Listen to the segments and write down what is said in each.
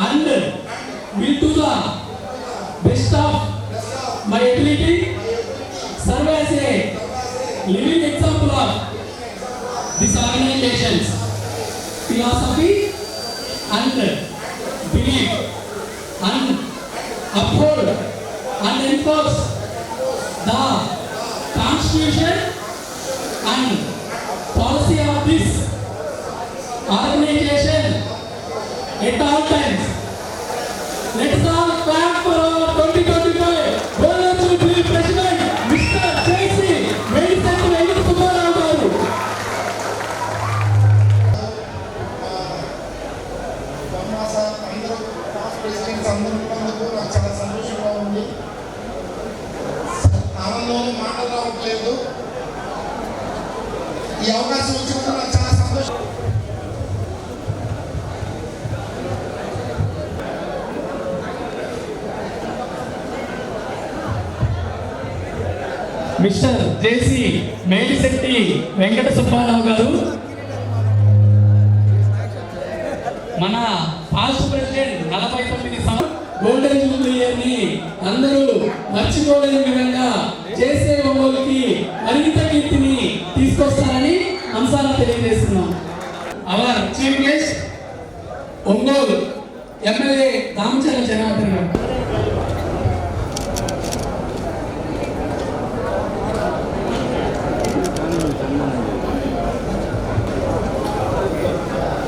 and will do the best of my ability, serve as a living example of this organization's philosophy and belief, and uphold and enforce the Constitution and policy of this organization at all times. Let us all clap for our 2025 Golden Jubilee President, Mr. J.C. Medisetti Venkata Subbarao garu. Presidents అందరూ ఉన్నందుకు నాకు చాలా సంతోషంగా ఉంది. ఆనందంలో మాటలు రావట్లేదు. ఈ అవకాశం వచ్చినందుకు నాకు చాలా సంతోషం. మిస్టర్ జేసీ మేడిశెట్టి వెంకట సుబ్బారావు గారు మన పాస్ట్ ప్రెసిడెంట్ 49 గోల్డెన్ జూబ్లీ ఇయర్ని అందరూ మర్చిపోలేని విధంగా చేసే ఒంగోలుకి మరింత కీర్తిని తీసుకొస్తారని అంశాలు తెలియజేస్తున్నాం. Our chief guest Ongole MLA Damacharla Janardhan garu.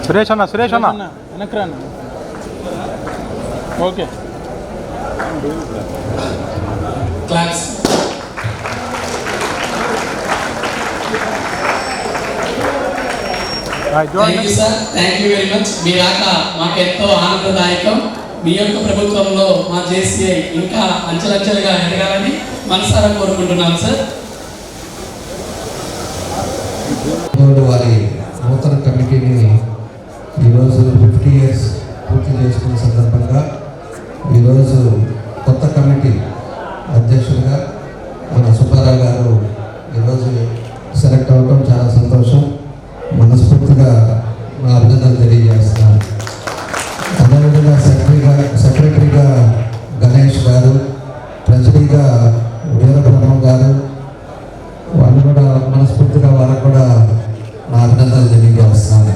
Suresh అన్న వెనక్కి రాన్న. Okay class. Thank you sir, thank you very much. మీ రాక మాకు ఎంతో ఆనందదాయకం. మీ యొక్క ప్రభుత్వంలో మా జేసీఐ ఇంకా అంచెలంచెలుగా ఎదగాలని మనసారా కోరుకుంటున్నాను సార్. వారి నూతన కమిటీని ఈరోజు 50 years పూర్తి చేసుకున్న సందర్భంగా ఈరోజు కొత్త కమిటీ అధ్యక్షుడిగా మన సుబ్బారావు గారు ఈరోజు సెలెక్ట్ అవ్వడం చాలా సంతోషం. మనస్ఫూర్తిగా నా అభినందనలు తెలియజేస్తున్నాను. అదేవిధంగా సెక్రటరీగా గణేష్ గారు, ట్రెజరీగా వీరబ్రహ్మం గారు, వాళ్ళు కూడా మనస్ఫూర్తిగా వాళ్ళకు కూడా నా అభినందనలు తెలియజేస్తున్నాను.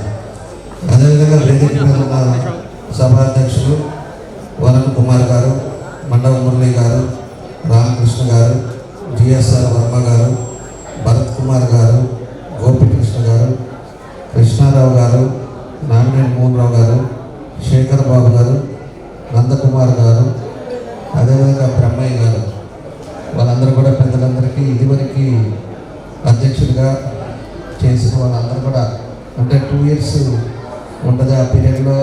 అదేవిధంగా వేదిక మీద ఉన్న సభాధ్యక్షులు వరుణ్ కుమార్ గారు, మండవ మురళి గారు, రామకృష్ణ గారు, జిఎస్ఆర్ వర్మ గారు, భరత్ కుమార్ గారు, గోపికృష్ణ గారు, కృష్ణారావు గారు, నామినేని మోహన్రావు గారు, శేఖర్ బాబు గారు, నందకుమార్ గారు, అదేవిధంగా బ్రహ్మయ్య గారు, వాళ్ళందరూ కూడా పెద్దలందరికీ ఇదివరకు అధ్యక్షుడిగా చేసిన వాళ్ళందరూ కూడా అంటే 2 years ఉంటుంది. ఆ పీరియడ్లో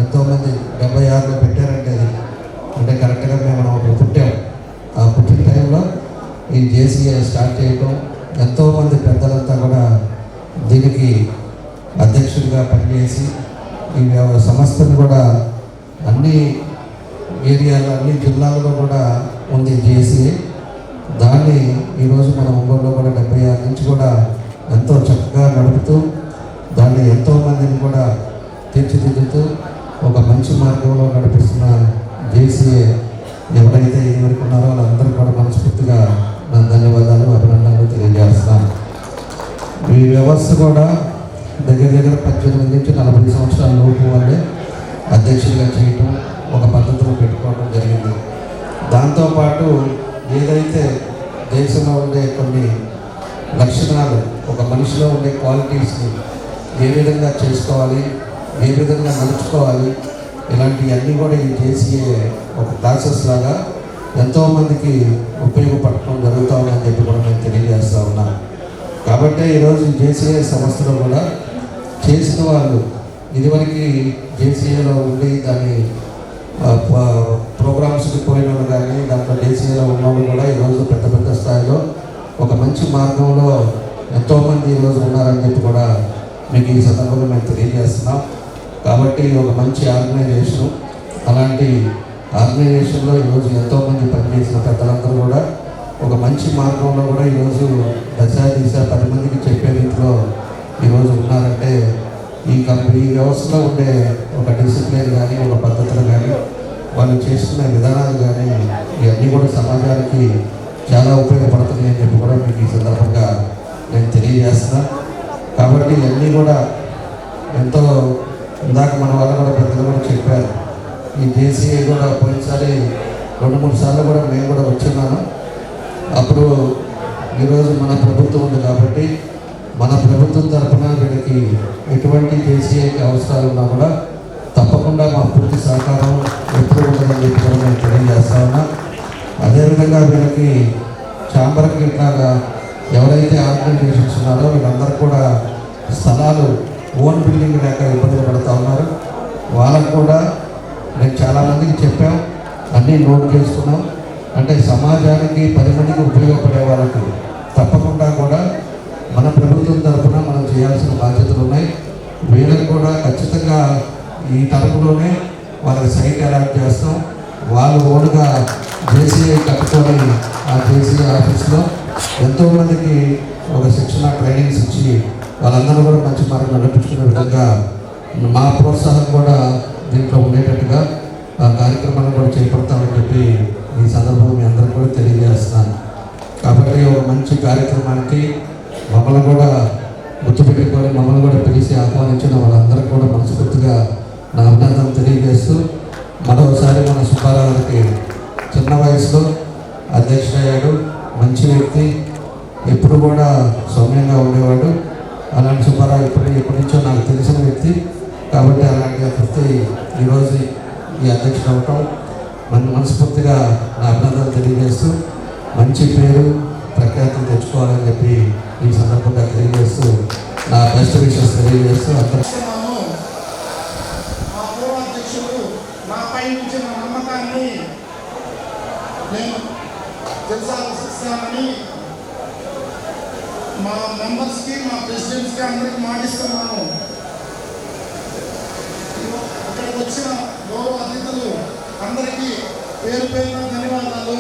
ఎంతోమంది 76లో పెట్టారంటే అది అంటే కరెక్ట్గా మేము అప్పుడు పుట్టాం. ఆ పుట్టిన టైంలో ఈ జేసీఐ స్టార్ట్ చేయడం ఎంతోమంది పెద్దలంతా కూడా దీనికి అధ్యక్షుడిగా పనిచేసి ఈ సంస్థను కూడా అన్ని ఏరియాలో అన్ని జిల్లాల్లో కూడా ఉంది జేసీఐ. దాన్ని ఈరోజు మన ఒంగోలులో కూడా 76 నుంచి కూడా ఎంతో చక్కగా నడుపుతూ దాన్ని ఎంతోమందిని కూడా తీర్చిదిద్దుతూ ఒక మంచి మార్గంలో నడిపిస్తున్న జేసీఏ ఎవరైతే ఇదివరకు ఉన్నారో వాళ్ళందరూ కూడా మనస్ఫూర్తిగా నా ధన్యవాదాలు, అభినందనలు తెలియజేస్తున్నాను. ఈ వ్యవస్థ కూడా దగ్గర 18 నుంచి 40 సంవత్సరాల లోపు వాళ్ళే అధ్యక్షుడిగా చేయటం ఒక పద్ధతిలో పెట్టుకోవడం జరిగింది. దాంతోపాటు ఏదైతే దేశంలో ఉండే కొన్ని లక్షణాలు, ఒక మనిషిలో ఉండే క్వాలిటీస్ని ఏ విధంగా చేసుకోవాలి, ఏ విధంగా నడుచుకోవాలి, ఇలాంటివన్నీ కూడా ఈ జేసీఏ ఒక క్లాసెస్ లాగా ఎంతోమందికి ఉపయోగపడటం జరుగుతుందని చెప్పి కూడా నేను తెలియజేస్తూ ఉన్నాను. కాబట్టి ఈరోజు జేసీఏ సంస్థలో కూడా చేసిన వాళ్ళు ఇదివరకు జేసీఏలో ఉండి దాన్ని ప్రోగ్రామ్స్కి పోయిన వాళ్ళు కానీ దాంట్లో జేసీఏలో ఉన్నవాళ్ళు కూడా ఈరోజు పెద్ద పెద్ద స్థాయిలో ఒక మంచి మార్గంలో ఎంతోమంది ఈరోజు ఉన్నారని చెప్పి కూడా మీకు ఈ సందర్భంగా మేము తెలియజేస్తున్నాం. కాబట్టి ఒక మంచి ఆర్గనైజేషన్, అలాంటి ఆర్గనైజేషన్లో ఈరోజు ఎంతోమంది పనిచేసిన పెద్దలందరూ కూడా ఒక మంచి మార్గంలో కూడా ఈరోజు దశ 10 మందికి చెప్పే రీతిలో ఈరోజు ఉన్నారంటే ఈ వ్యవస్థలో ఉండే ఒక డిసిప్లిన్ కానీ ఒక పద్ధతులు సమాజానికి చాలా ఉపయోగపడుతుంది అని చెప్పి కూడా మీకు ఈ సందర్భంగా నేను తెలియజేస్తున్నా. కాబట్టి ఇవన్నీ కూడా ఎంతో ఇందాక మన వాళ్ళు కూడా పెద్దలు కూడా చెప్పారు. ఈ జేసీఐ కూడా పోయినసారి 2-3 సార్లు కూడా నేను కూడా వచ్చున్నాను. అప్పుడు ఈరోజు మన ప్రభుత్వం ఉంది కాబట్టి మన ప్రభుత్వం తరఫున వీళ్ళకి ఎటువంటి జేసీఐకి అవసరాలు ఉన్నా కూడా తప్పకుండా మా పూర్తి సహకారం ఎప్పుడు ఉంటుందని చెప్పి కూడా నేను తెలియజేస్తా ఉన్నా. అదేవిధంగా వీళ్ళకి ఛాంబర్కి ఇట్లాగా ఎవరైతే ఆర్గనైజేషన్స్ ఉన్నారో వీళ్ళందరూ కూడా స్థలాలు ఓన్ బిల్డింగ్ లేక ఇబ్బందులు పడుతూ ఉన్నారు. వాళ్ళకు కూడా నేను చాలామందికి చెప్పాం, అన్నీ నోట్ చేసుకున్నాం. అంటే సమాజానికి 10 మందికి ఉపయోగపడే వాళ్ళకి తప్పకుండా కూడా మన ప్రభుత్వం తరఫున మనం చేయాల్సిన బాధ్యతలు ఉన్నాయి. వీళ్ళకి కూడా ఖచ్చితంగా ఈ తరపులోనే వాళ్ళకి సైట్ అలాట్ చేస్తాం. వాళ్ళు ఓన్గా జేసీఐ కట్టుకొని ఆ జేసీఐ ఆఫీస్లో ఎంతోమందికి ఒక శిక్షణ ట్రైనింగ్స్ ఇచ్చి వాళ్ళందరూ కూడా మంచి మార్గం నడిపించుకునే విధంగా మా ప్రోత్సాహం కూడా దీంట్లో ఉండేటట్టుగా ఆ కార్యక్రమాలను కూడా చేపడతామని చెప్పి ఈ సందర్భంగా మీ అందరికీ కూడా తెలియజేస్తున్నాను. కాబట్టి ఒక మంచి కార్యక్రమానికి మమ్మల్ని కూడా గుర్తుపెట్టుకొని మమ్మల్ని కూడా పిలిచి ఆహ్వానించిన వాళ్ళందరికీ కూడా మనస్ఫూర్తిగా నా అభినందనలు తెలియజేస్తూ మరోసారి మన సుబ్బారావు గారికి చిన్న వయసులో అధ్యక్షుడయ్యాడు. మంచి వ్యక్తి, ఎప్పుడు కూడా సౌమ్యంగా ఉండేవాడు. అలాంటి సుబ్బారావు ఎప్పటి నుంచో నాకు తెలిసిన వ్యక్తి. కాబట్టి అలాంటి వ్యక్తి ఈరోజు ఈ అధ్యక్షుడు అవటం మనస్ఫూర్తిగా నా అభినందనలు తెలియజేస్తూ మంచి పేరు ప్రఖ్యాతులు తెచ్చుకోవాలని చెప్పి ఈ సందర్భంగా తెలియజేస్తూ నా బెస్ట్ విషెస్ తెలియజేస్తూ అందరూ మా పూర్వాధ్యక్షుడు నాపై ఉంచిన నమ్మకాన్ని నేను తెలుసాలని మా మెంబర్స్కి, మా ప్రెసిడెంట్స్కి అందరికీ మాటిస్తున్నాను. ఇక్కడికి వచ్చిన గౌరవ అతిథులు అందరికీ పేరు పేరున ధన్యవాదాలు.